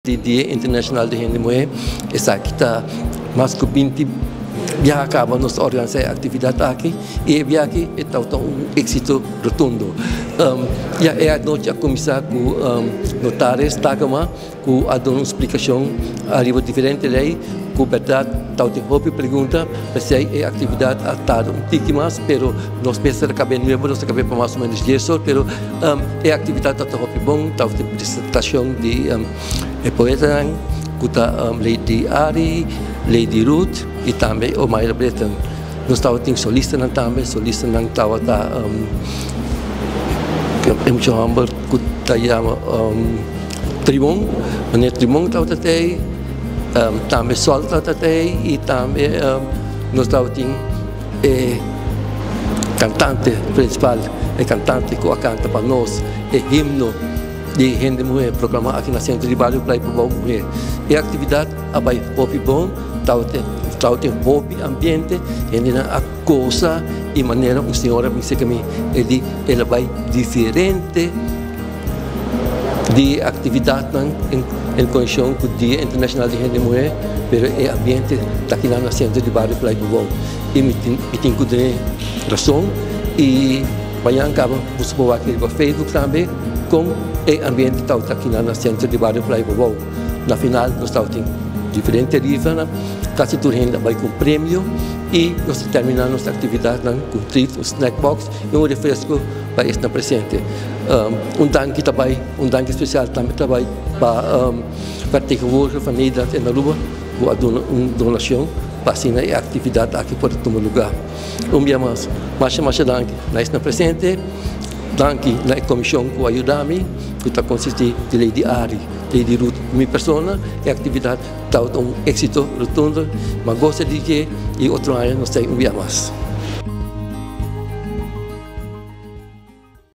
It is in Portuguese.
Di Dia Internacional de Gente Mulher, essa kita mais que 20 já acaba nossa organização atividade aqui e via aqui está um êxito rotundo. Já é a noite a começar com notários Tagama, com a dar uma explicação a nível diferente lei, com verdade, tal de hobby pergunta, mas é atividade a estar um pouco mais, pero nós pensamos que é novo, nós acabamos para mais ou menos isso, pero é atividade a hobby bom, tal de apresentação de poeta, com Lady Ari, Lady Ruth e também o Mayra Breton. Nós estamos solista também, solista não estava em Johannesburg, que chama Trimon, mas Trimon estava também Sol estava e também nós estamos cantante principal, é cantante que canta para nós, é himno de Gente Mulher, proclamar aqui na Centro de Trabalho para a mulher. E a atividade vai hobby bom, tem hobby ambiente, e a coisa e maneira uma senhora me disse que ela vai diferente de atividade em conjunção com o Dia Internacional de Gente Mulher, mas é ambiente aqui na Centro de Trabalho para a mulher. E me tem que razão e amanhã acaba você pode aqui no Facebook também com o ambiente está aqui na Centro de Trabalho para a mulher. Na final nós estamos diferente rifa, quase tudo ainda vai com prêmio e nós terminamos nossa atividade com treat, um snack box e um refresco para estar presente. Dank especial também trabalho para categoria família na rua, com a donação para assinar a atividade aqui para tomar lugar. Dia mais dank, nós estamos presente. Danke na comissão que ajuda-me, que está consiste de Lady Ari, Lady Ruth, minha pessoa, e a atividade está um êxito rotundo, mas gosto de que e outro ano não sei dia mais.